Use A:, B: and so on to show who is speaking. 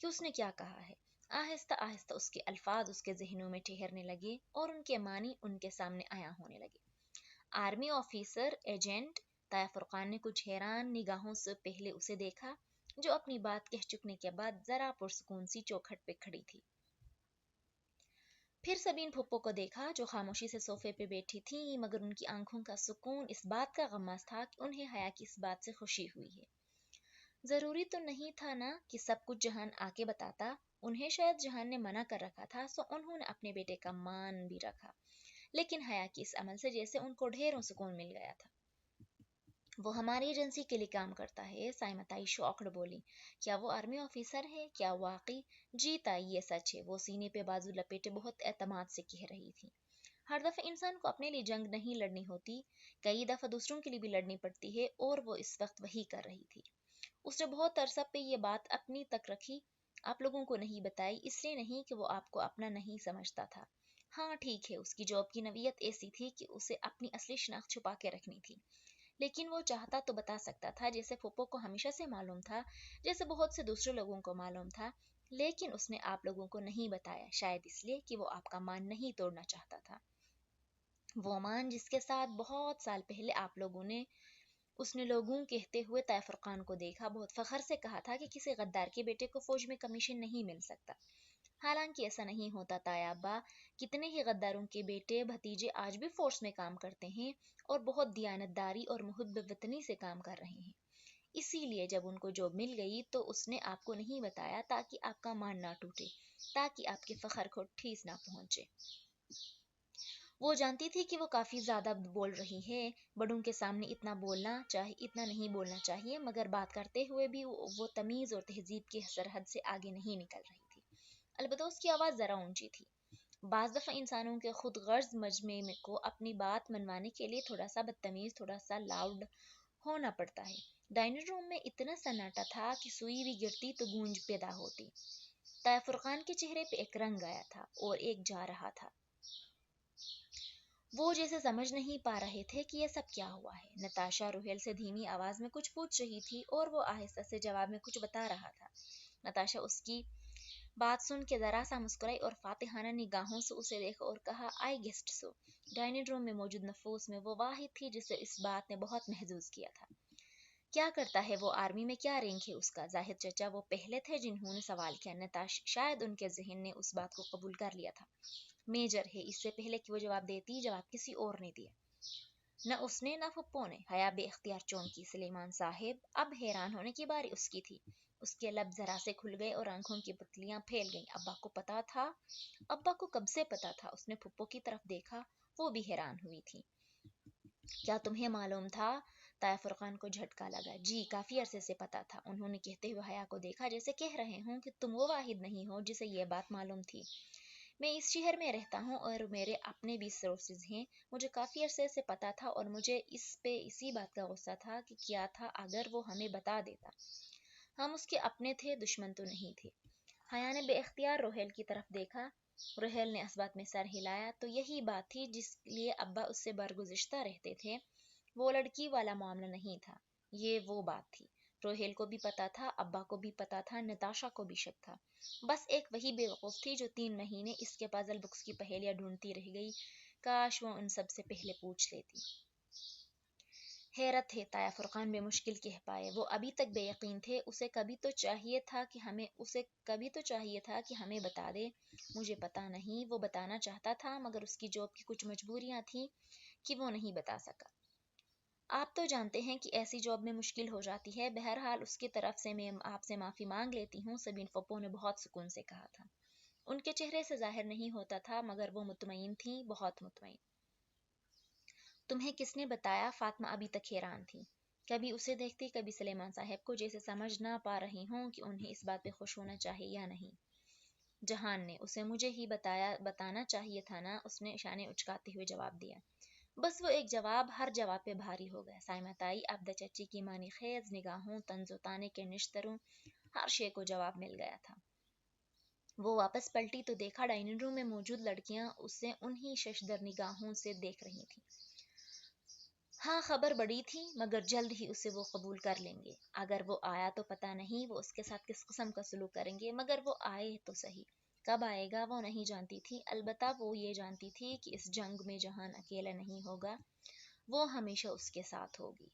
A: کہ اس نے کیا کہا ہے۔ آہستہ آہستہ اس کے الفاظ اس کے ذہنوں میں ٹھہرنے لگے اور ان کے معنی ان کے سامنے عیاں ہونے لگے۔ آرمی آفیسر ایجنٹ طاہر فرقان نے کچھ حیران نگاہوں سے پہلے اسے دیکھا، جو اپنی بات کہہ چکنے کے بعد ذرا پرسکون سی چوکھٹ پہ کھڑی تھی۔ پھر سبین پھپھو کو دیکھا جو خاموشی سے صوفے پہ بیٹھی تھی، مگر ان کی آنکھوں کا سکون اس بات کا غماز تھا کہ انہیں حیا کی اس بات سے خوشی ہوئی ہے۔ ضروری تو نہیں تھا نا کہ سب کچھ جہان آ کے بتاتا، انہیں شاید جہان نے منع کر رکھا تھا، سو انہوں نے اپنے بیٹے کا مان بھی رکھا، لیکن حیا کی اس عمل سے جیسے ان کو ڈھیروں سکون مل گیا تھا۔ وہ ہماری ایجنسی کے لیے کام کرتا ہے، سائمہ تائی شاکڈ بولی۔ کیا وہ آرمی آفیسر ہے؟ کیا واقعی؟ جی تائی، یہ سچ ہے، وہ سینے پہ بازو لپیٹے بہت اعتماد سے کہہ رہی تھی۔ ہر دفعہ انسان کو اپنے لیے جنگ نہیں لڑنی ہوتی، کئی دفعہ دوسروں کے لیے بھی لڑنی پڑتی ہے، اور وہ اس وقت وہی کر رہی تھی۔ اس نے بہت عرصہ پہ یہ بات اپنی تک رکھی، آپ لوگوں کو نہیں بتائی، اس لیے نہیں کہ وہ آپ کو اپنا نہیں سمجھتا تھا۔ ہاں ٹھیک ہے، اس کی جاب کی نوعیت ایسی تھی کہ اسے اپنی اصلی شناخت چھپا کے رکھنی تھی، لیکن وہ چاہتا تو بتا سکتا تھا، جیسے پھوپھو کو ہمیشہ سے معلوم تھا، جیسے بہت سے دوسرے لوگوں کو معلوم تھا، لیکن اس نے آپ لوگوں کو نہیں بتایا، شاید اس لیے کہ وہ آپ کا مان نہیں توڑنا چاہتا تھا۔ وہ مان جس کے ساتھ بہت سال پہلے آپ لوگوں نے اس نے لوگوں کہتے ہوئے طاہر فرقان کو دیکھا، بہت فخر سے کہا تھا کہ کسی غدار کے بیٹے کو فوج میں کمیشن نہیں مل سکتا۔ حالانکہ ایسا نہیں ہوتا تایا ابا، کتنے ہی غداروں کے بیٹے بھتیجے آج بھی فورس میں کام کرتے ہیں اور بہت دیانتداری اور محب وطنی سے کام کر رہے ہیں۔ اسی لیے جب ان کو جاب مل گئی تو اس نے آپ کو نہیں بتایا، تاکہ آپ کا مان نہ ٹوٹے، تاکہ آپ کے فخر کو ٹھیس نہ پہنچے۔ وہ جانتی تھی کہ وہ کافی زیادہ بول رہی ہے، بڑوں کے سامنے اتنا نہیں بولنا چاہیے، مگر بات کرتے ہوئے بھی وہ تمیز اور تہذیب کی سرحد سے آگے نہیں نکل رہی تھی۔ البتہ اس کی آواز ذرا اونچی تھی۔ بعض دفعہ انسانوں کے خود غرض مجمع کو اپنی بات منوانے کے لیے تھوڑا سا بدتمیز، تھوڑا سا لاؤڈ ہونا پڑتا ہے۔ ڈائننگ روم میں اتنا سناٹا تھا کہ سوئی بھی گرتی تو گونج پیدا ہوتی۔ طاہر فرقان کے چہرے پہ ایک رنگ آیا تھا اور ایک جا رہا تھا۔ وہ جیسے سمجھ نہیں پا رہے تھے کہ یہ سب کیا ہوا ہے۔ نتاشا روہیل سے دھیمی آواز میں کچھ پوچھ رہی تھی اور وہ آہستہ سے جواب میں کچھ بتا رہا تھا۔ نتاشا اس کی بات سن کے ذرا سا مسکرائی اور فاتحانہ نگاہوں سے اسے دیکھا اور کہا، آئی گیسڈ سو۔ ڈائننگ روم میں موجود نفوس میں وہ واحد تھی جسے اس بات نے بہت محظوظ کیا تھا۔ کیا کرتا ہے وہ؟ آرمی میں کیا رینک ہے اس کا؟ زاہد چچا وہ پہلے تھے جنہوں نے سوال کیا۔ شاید ان کے ذہن نے اس بات کو قبول کر لیا تھا۔ میجر ہے۔ اس سے پہلے کہ وہ جواب دیتی، جواب کسی اور نے دیا۔ نہ اس نے، نہ پھپھو نے۔ حیا بے اختیار چونکی۔ سلیمان صاحب، اب حیران ہونے کی باری اس کی تھی۔ اس کے لب ذرا سے کھل گئے اور آنکھوں کی پتلیاں پھیل گئیں۔ ابا کو پتا تھا؟ ابا کو کب سے پتا تھا؟ اس نے پھپھو کی طرف دیکھا، وہ بھی حیران ہوئی تھی۔ کیا تمہیں معلوم تھا؟ طاہر فرقان کو جھٹکا لگا۔ جی، کافی عرصے سے پتا تھا۔ انہوں نے کہتے ہوئے حیا کو دیکھا، جیسے کہہ رہے ہوں کہ تم وہ واحد نہیں ہو جسے یہ بات معلوم تھی۔ میں اس شہر میں رہتا ہوں اور میرے اپنے بھی سورسز ہیں، مجھے کافی عرصے سے پتا تھا اور مجھے اسی بات کا غصہ تھا کہ کیا تھا اگر وہ ہمیں بتا دیتا۔ ہم اس کے اپنے تھے، دشمن تو نہیں تھے۔ حیا نے بے اختیار روہیل کی طرف دیکھا۔ روہیل نے اسبات میں سر ہلایا۔ تو یہی بات تھی جس لیے ابا اس سے برگزشتہ رہتے تھے۔ وہ لڑکی والا معاملہ نہیں تھا، یہ وہ بات تھی۔ روہیل کو بھی پتا تھا، ابا کو بھی پتا تھا، نتاشا کو بھی شک تھا۔ بس ایک وہی بیوقوف تھی جو 3 مہینے اس کے پازل بکس کی پہیلیاں ڈھونڈتی رہ گئی۔ کاش وہ ان سب سے پہلے پوچھ لیتی۔ حیرت ہے، طاہر فرقان بے مشکل کہہ پائے۔ وہ ابھی تک بے یقین تھے۔ اسے کبھی تو چاہیے تھا کہ ہمیں بتا دے۔ مجھے پتا نہیں، وہ بتانا چاہتا تھا، مگر اس کی جاب کی کچھ مجبوریاں تھیں کہ وہ نہیں بتا سکا۔ آپ تو جانتے ہیں کہ ایسی جاب میں مشکل ہو جاتی ہے۔ بہرحال اس کی طرف سے میں آپ سے معافی مانگ لیتی ہوں، سبین پھپھو نے بہت سکون سے کہا تھا۔ ان کے چہرے سے ظاہر نہیں ہوتا تھا، مگر وہ مطمئن تھیں، بہت مطمئن۔ تمہیں کس نے بتایا؟ فاطمہ ابھی تک حیران تھی۔ کبھی اسے دیکھتی، کبھی سلیمان صاحب کو، جیسے سمجھ نہ پا رہی ہوں کہ انہیں اس بات پہ خوش ہونا چاہیے یا نہیں۔ جہان نے اسے مجھے ہی بتانا چاہیے تھا نا، اس نے شانے اچکاتے ہوئے جواب دیا۔ بس وہ ایک جواب ہر جواب پہ بھاری ہو گیا۔ سائمہ تائی ابدہ چچی کی معنی خیز نگاہوں، طنز و طانے کے نشتروں، ہر شے کو جواب مل گیا تھا۔ وہ واپس پلٹی تو دیکھا ڈائننگ روم میں موجود لڑکیاں اسے انہی ششدر نگاہوں سے دیکھ رہی تھیں۔ ہاں خبر بڑی تھی مگر جلد ہی اسے وہ قبول کر لیں گے، اگر وہ آیا تو پتہ نہیں وہ اس کے ساتھ کس قسم کا سلوک کریں گے، مگر وہ آئے تو صحیح۔ کب آئے گا وہ نہیں جانتی تھی، البتہ وہ یہ جانتی تھی کہ اس جنگ میں جہان اکیلا نہیں ہوگا، وہ ہمیشہ اس کے ساتھ ہوگی۔